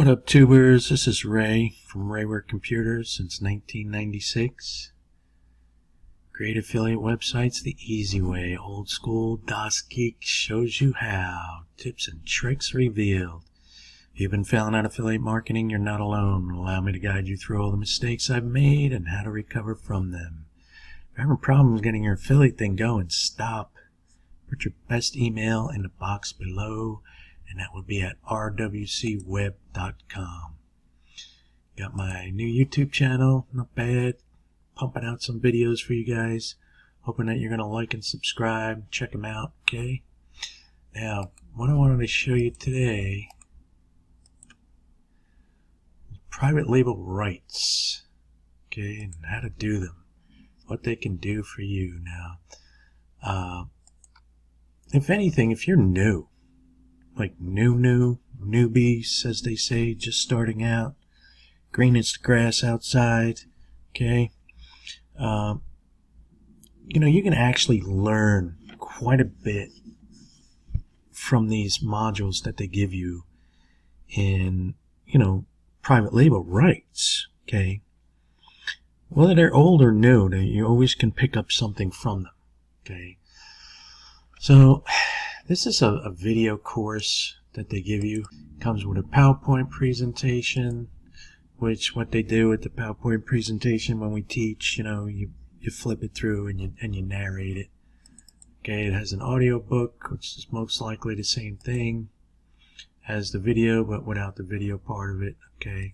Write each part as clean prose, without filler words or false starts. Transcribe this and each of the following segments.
What up, tubers? This is Ray from Raywork Computers since 1996. Create affiliate websites the easy way. Old school Geek shows you how. Tips and tricks revealed. If you've been failing at affiliate marketing, you're not alone. Allow me to guide you through all the mistakes I've made and how to recover from them. If you're having problems getting your affiliate thing going, stop. Put your best email in the box below, and that would be at rwcweb.com. Got my new YouTube channel, not bad. Pumping out some videos for you guys. Hoping that you're going to like and subscribe. Check them out, okay? Now, what I wanted to show you today is private label rights, okay, and how to do them. What they can do for you. Now, if anything, if you're new, like newbies, as they say, just starting out, green is the grass outside, okay, you can actually learn quite a bit from these modules that they give you in, private label rights, okay. Whether they're old or new, you always can pick up something from them, okay. So this is a video course that they give you. It comes with a PowerPoint presentation, which what they do with the PowerPoint presentation when we teach, you flip it through and you narrate it. Okay, it has an audio book, which is most likely the same thing as the video, but without the video part of it. Okay,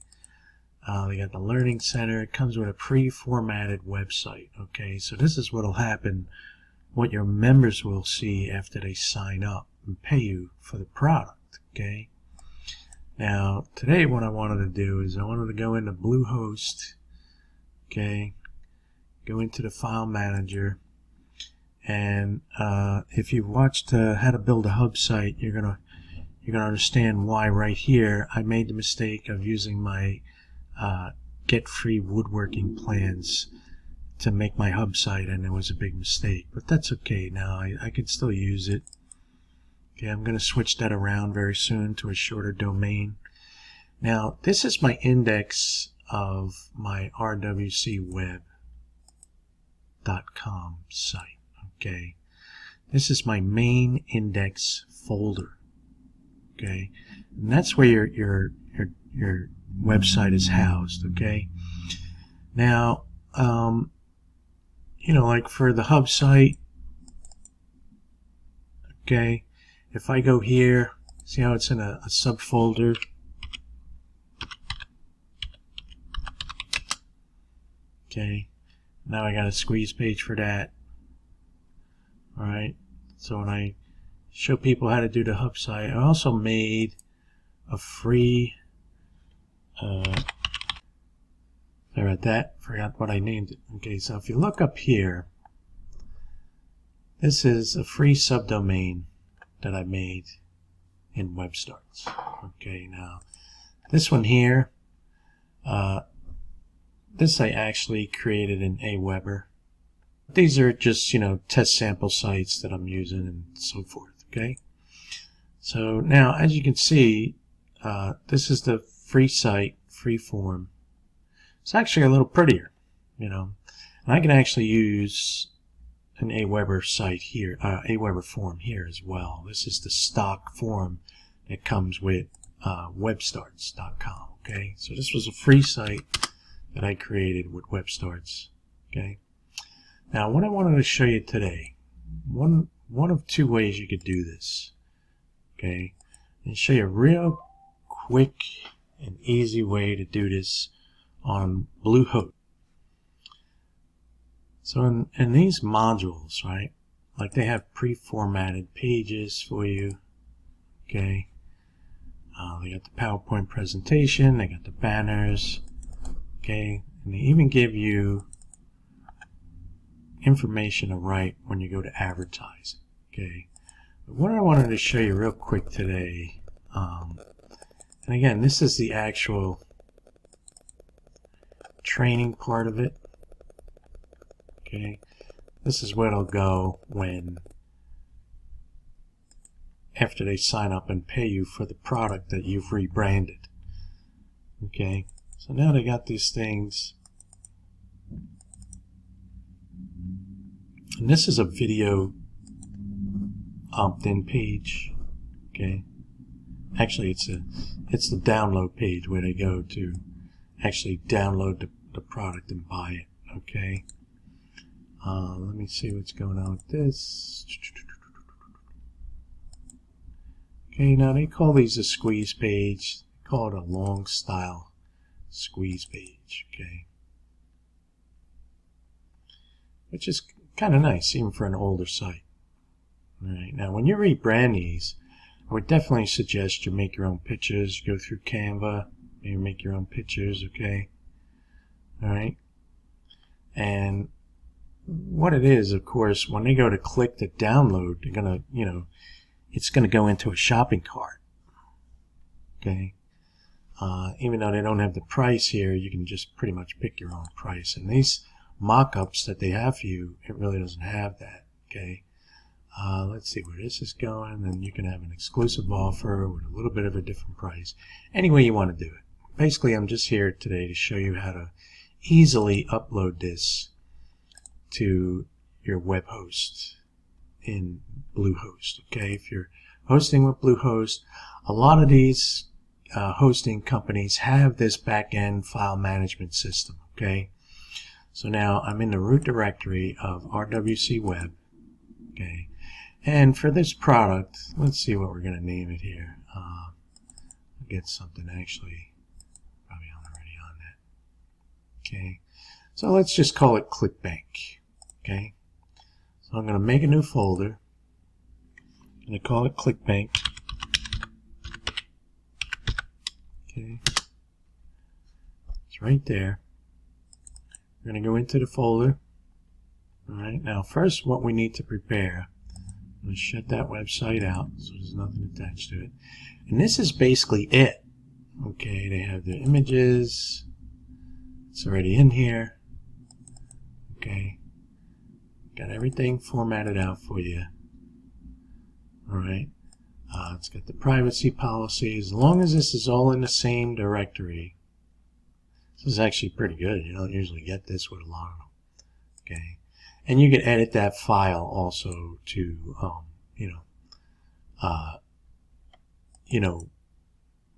they got the Learning Center. It comes with a pre-formatted website. Okay, so this is what will happen. What your members will see after they sign up and pay you for the product, okay? Now, today what I wanted to do is I wanted to go into Bluehost, okay? Go into the file manager, and if you've watched how to build a hub site, you're gonna understand why right here I made the mistake of using my get free woodworking plans to make my hub site, and it was a big mistake, but that's okay. Now I can still use it. Okay, I'm going to switch that around very soon to a shorter domain. Now this is my index of my rwcweb.com site. Okay, this is my main index folder. Okay, and that's where your website is housed. Okay, now like for the hub site, okay, if I go here, see how it's in a subfolder? Okay, now I got a squeeze page for that. Alright, so when I show people how to do the hub site, I also made a free sorry about that, forgot what I named it. Okay, so if you look up here, this is a free subdomain that I made in WebStarts. Okay, now this one here, this I actually created in Aweber. These are just, test sample sites that I'm using and so forth. Okay, so now as you can see, this is the free site, free form. It's actually a little prettier, and I can actually use an Aweber site here, Aweber form here as well. This is the stock form that comes with webstarts.com. Okay, so this was a free site that I created with WebStarts. Okay, now what I wanted to show you today, one of two ways you could do this. Okay, and show you a real quick and easy way to do this on Bluehost. So in these modules, right, like they have pre-formatted pages for you, okay, they got the PowerPoint presentation, they got the banners, okay, and they even give you information to write when you go to advertising, okay. But what I wanted to show you real quick today, and again, this is the actual training part of it. Okay, this is where it'll go when after they sign up and pay you for the product that you've rebranded. Okay, so now they got these things, and this is a video opt-in page. Okay, actually it's the download page where they go to actually download the product and buy it. Okay, let me see what's going on with this. Okay, now they call these a squeeze page. They call it a long style squeeze page. Okay, which is kind of nice even for an older site. All right, now when you rebrand these, I would definitely suggest you make your own pictures. Go through Canva, maybe make your own pictures. Okay, all right. And what it is, of course, when they go to click to download, they're gonna, it's gonna go into a shopping cart. Okay, even though they don't have the price here, you can just pretty much pick your own price. And these mock-ups that they have for you, it really doesn't have that. Okay. Let's see where this is going, and you can have an exclusive offer with a little bit of a different price. Any way you want to do it. Basically, I'm just here today to show you how to easily upload this to your web host in Bluehost. Okay, if you're hosting with Bluehost, a lot of these hosting companies have this back-end file management system. Okay, so now I'm in the root directory of RWC Web. Okay. And for this product, let's see what we're going to name it here. I'll get something actually probably already on that. Okay, so let's just call it ClickBank. Okay, so I'm going to make a new folder. I'm going to call it ClickBank. Okay, it's right there. We're going to go into the folder. All right, now first what we need to prepare, I'm going to shut that website out so there's nothing attached to it. And this is basically it. Okay, they have their images. It's already in here. Okay, got everything formatted out for you. All right, it's got the privacy policies. As long as this is all in the same directory, this is actually pretty good. You don't usually get this with a lot of them. Okay. And you can edit that file also to,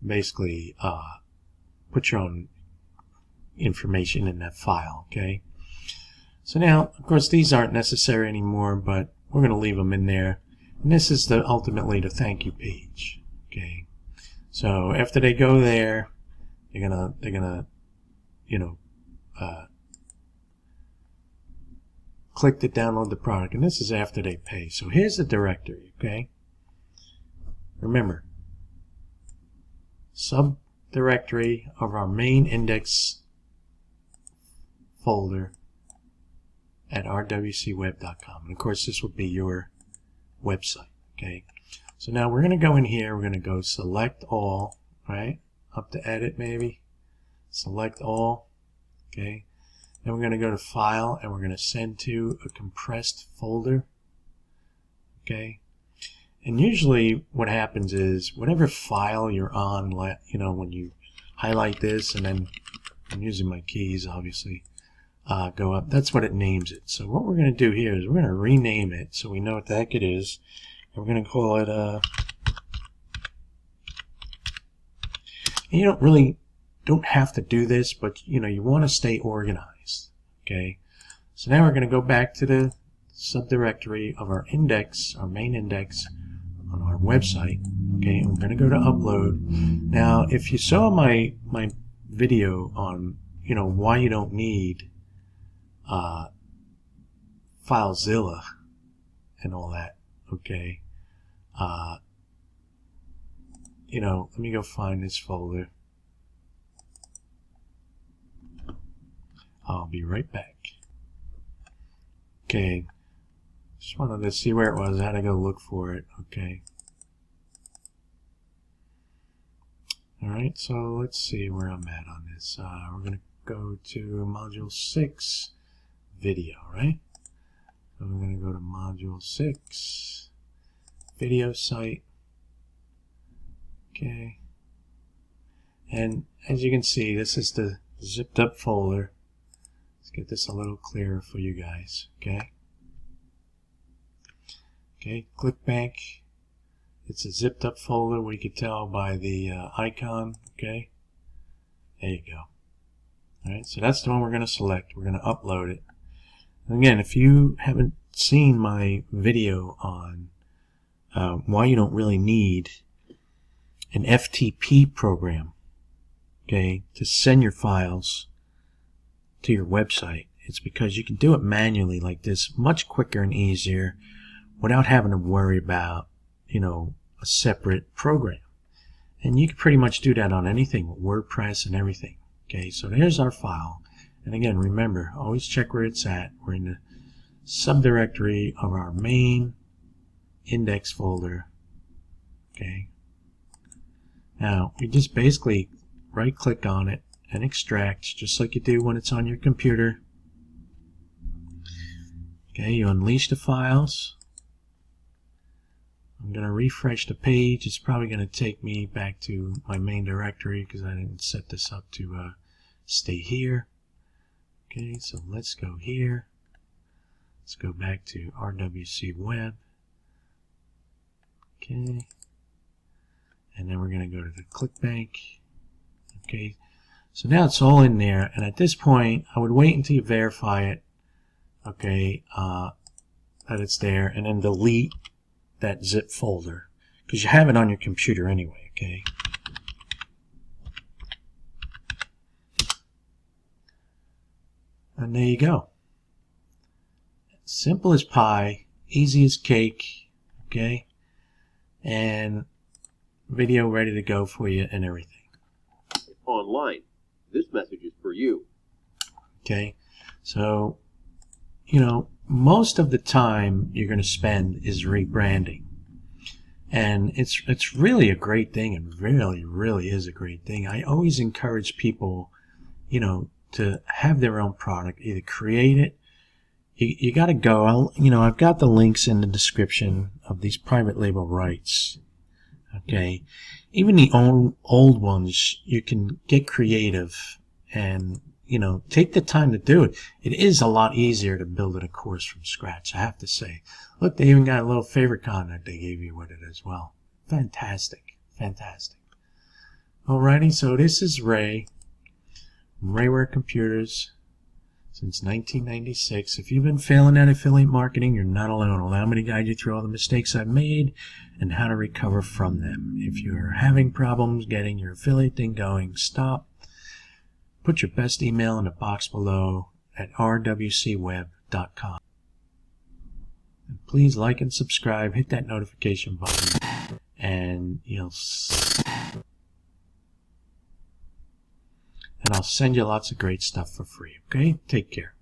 basically put your own information in that file. Okay. So now, of course, these aren't necessary anymore, but we're going to leave them in there. And this is ultimately the thank you page. Okay. So after they go there, they're gonna, click to download the product, and this is after they pay. So here's the directory. Okay, remember, subdirectory of our main index folder at rwcweb.com, and of course this will be your website. Okay, so now we're going to go in here, we're going to go select all, right, up to edit maybe, select all. Okay, then we're going to go to File, and we're going to send to a compressed folder. Okay, and usually what happens is whatever file you're on, when you highlight this, and then I'm using my keys obviously, go up, that's what it names it. So what we're going to do here is we're going to rename it so we know what the heck it is, and we're going to call it and you don't have to do this, but you want to stay organized. Okay, so now we're going to go back to the subdirectory of our index, our main index on our website. Okay, and we're going to go to upload. Now if you saw my video on why you don't need FileZilla and all that, okay, let me go find this folder. I'll be right back. Okay, just wanted to see where it was. I had to go look for it. Okay. Alright, so let's see where I'm at on this. We're going to go to Module 6, Video, right? So we're going to go to Module 6, Video Site. Okay. And as you can see, this is the zipped up folder. Let's get this a little clearer for you guys. Okay. Okay, ClickBank. It's a zipped up folder. We could tell by the icon. Okay. There you go. Alright, so that's the one we're going to select. We're going to upload it. And again, if you haven't seen my video on why you don't really need an FTP program, okay, to send your files to your website, it's because you can do it manually like this much quicker and easier without having to worry about, you know, a separate program. And you can pretty much do that on anything with WordPress and everything. Okay, so there's our file. And again, remember, always check where it's at. We're in the subdirectory of our main index folder. Okay. Now, we just basically right click on it and extract, just like you do when it's on your computer. Okay, you unleash the files. I'm going to refresh the page. It's probably going to take me back to my main directory because I didn't set this up to stay here. Okay, so let's go here. Let's go back to RWC Web. Okay. And then we're going to go to the ClickBank. Okay. So now it's all in there. And at this point, I would wait until you verify it. Okay. That it's there. And then delete that zip folder. Because you have it on your computer anyway. Okay. And there you go. Simple as pie, easy as cake, okay? And video ready to go for you and everything. Online. This message is for you. Okay, so, you know, most of the time you're going to spend is rebranding. And it's really a great thing. It really is a great thing. I always encourage people, you know, to have their own product, either create it. You got to go. I've got the links in the description of these private label rights. Okay, even the old ones, you can get creative and, you know, take the time to do it. It is a lot easier to build a course from scratch, I have to say. Look, they even got a little favorite content they gave you with it as well. Fantastic, fantastic. Alrighty, so this is Ray from Rayware Computers. Since 1996. If you've been failing at affiliate marketing, you're not alone. Allow me to guide you through all the mistakes I've made and how to recover from them. If you're having problems getting your affiliate thing going, stop. Put your best email in the box below at rwcweb.com. And please like and subscribe. Hit that notification button, and I'll send you lots of great stuff for free. Okay? Take care.